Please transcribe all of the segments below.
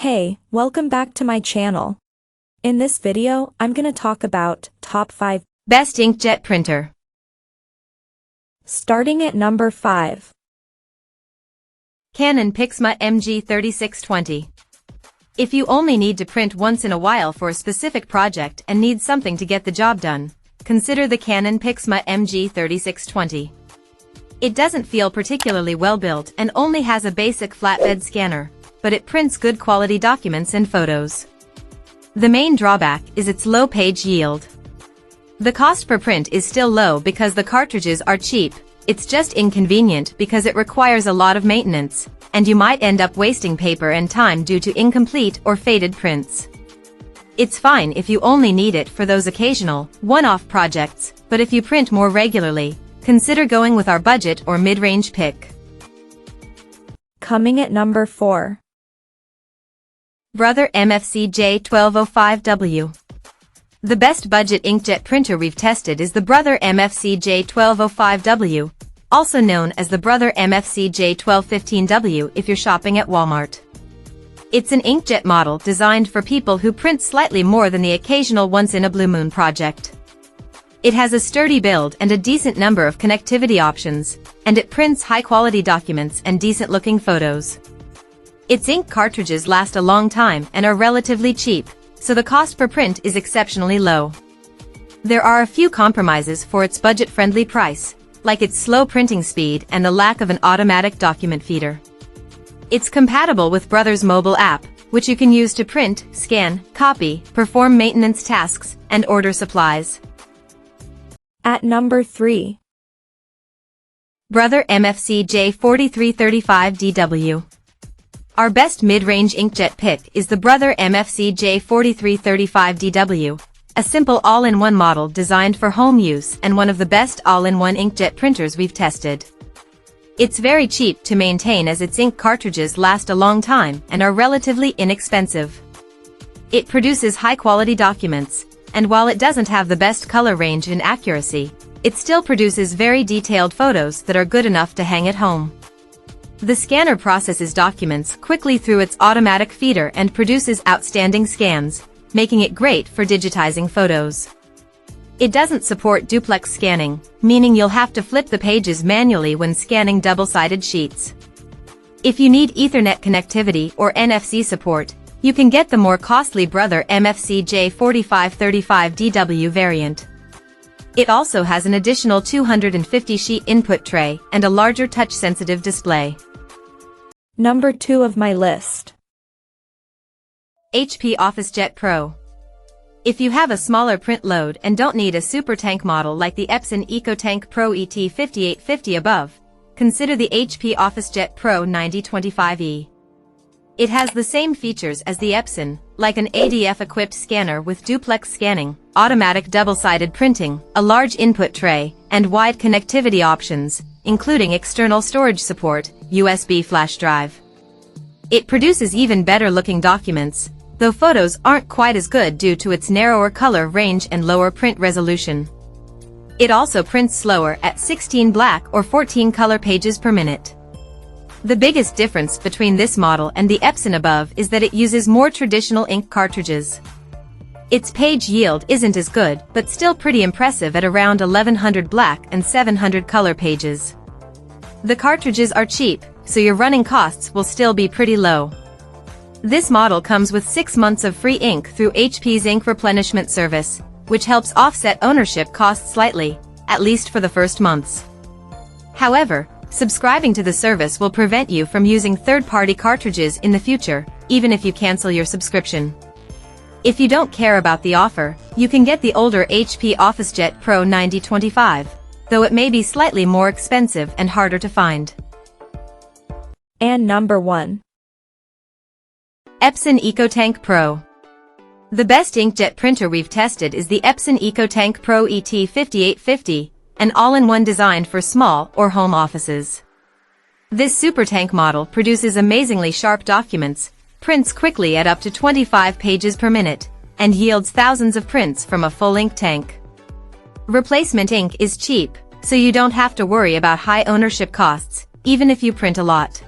Hey, welcome back to my channel. In this video, I'm gonna talk about top 5 best inkjet printer. Starting at number 5. Canon Pixma MG3620. If you only need to print once in a while for a specific project and need something to get the job done, consider the Canon Pixma MG3620. It doesn't feel particularly well built and only has a basic flatbed scanner, but it prints good quality documents and photos. The main drawback is its low page yield. The cost per print is still low because the cartridges are cheap. It's just inconvenient because it requires a lot of maintenance, and you might end up wasting paper and time due to incomplete or faded prints. It's fine if you only need it for those occasional, one-off projects, but if you print more regularly, consider going with our budget or mid-range pick. Coming at number 4. Brother MFC J1205W. The best budget inkjet printer we've tested is the Brother MFC J1205W, also known as the Brother MFC J1215W if you're shopping at Walmart. It's an inkjet model designed for people who print slightly more than the occasional once-in-a-blue-moon project. It has a sturdy build and a decent number of connectivity options, and it prints high-quality documents and decent-looking photos. Its ink cartridges last a long time and are relatively cheap, so the cost per print is exceptionally low. There are a few compromises for its budget-friendly price, like its slow printing speed and the lack of an automatic document feeder. It's compatible with Brother's mobile app, which you can use to print, scan, copy, perform maintenance tasks, and order supplies. At number 3. Brother MFC J4335DW. Our best mid-range inkjet pick is the Brother MFC J4335DW, a simple all-in-one model designed for home use and one of the best all-in-one inkjet printers we've tested. It's very cheap to maintain as its ink cartridges last a long time and are relatively inexpensive. It produces high-quality documents, and while it doesn't have the best color range and accuracy, it still produces very detailed photos that are good enough to hang at home. The scanner processes documents quickly through its automatic feeder and produces outstanding scans, making it great for digitizing photos. It doesn't support duplex scanning, meaning you'll have to flip the pages manually when scanning double-sided sheets. If you need Ethernet connectivity or NFC support, you can get the more costly Brother MFC J4535DW variant. It also has an additional 250-sheet input tray and a larger touch-sensitive display. Number 2 of my list. HP OfficeJet Pro. If you have a smaller print load and don't need a super tank model like the Epson EcoTank Pro ET5850 above, consider the HP OfficeJet Pro 9025E. It has the same features as the Epson, like an ADF-equipped scanner with duplex scanning, automatic double-sided printing, a large input tray, and wide connectivity options, including external storage support, USB flash drive. It produces even better-looking documents, though photos aren't quite as good due to its narrower color range and lower print resolution. It also prints slower at 16 black or 14 color pages per minute. The biggest difference between this model and the Epson above is that it uses more traditional ink cartridges. Its page yield isn't as good, but still pretty impressive at around 1100 black and 700 color pages. The cartridges are cheap, so your running costs will still be pretty low. This model comes with 6 months of free ink through HP's ink replenishment service, which helps offset ownership costs slightly, at least for the first months. However, subscribing to the service will prevent you from using third-party cartridges in the future, even if you cancel your subscription. If you don't care about the offer, you can get the older HP OfficeJet Pro 9025, though it may be slightly more expensive and harder to find. And number 1. Epson EcoTank Pro. The best inkjet printer we've tested is the Epson EcoTank Pro ET5850, an all-in-one designed for small or home offices. This supertank model produces amazingly sharp documents, prints quickly at up to 25 pages per minute, and yields thousands of prints from a full ink tank. Replacement ink is cheap, so you don't have to worry about high ownership costs, even if you print a lot.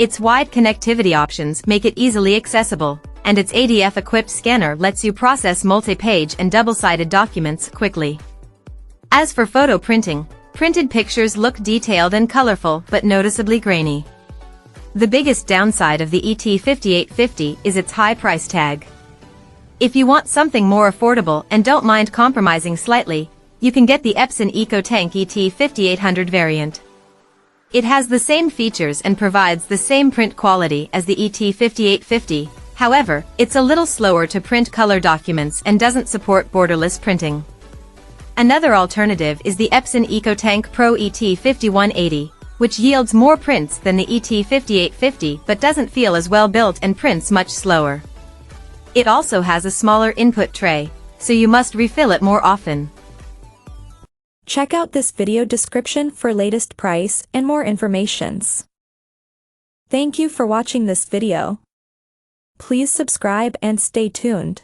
Its wide connectivity options make it easily accessible, and its ADF-equipped scanner lets you process multi-page and double-sided documents quickly. As for photo printing, printed pictures look detailed and colorful but noticeably grainy. The biggest downside of the ET5850 is its high price tag. If you want something more affordable and don't mind compromising slightly, you can get the Epson EcoTank ET5800 variant. It has the same features and provides the same print quality as the ET5850, however, it's a little slower to print color documents and doesn't support borderless printing. Another alternative is the Epson EcoTank Pro ET5180, which yields more prints than the ET5850 but doesn't feel as well built and prints much slower. It also has a smaller input tray, so you must refill it more often. Check out this video description for latest price and more informations. Thank you for watching this video. Please subscribe and stay tuned.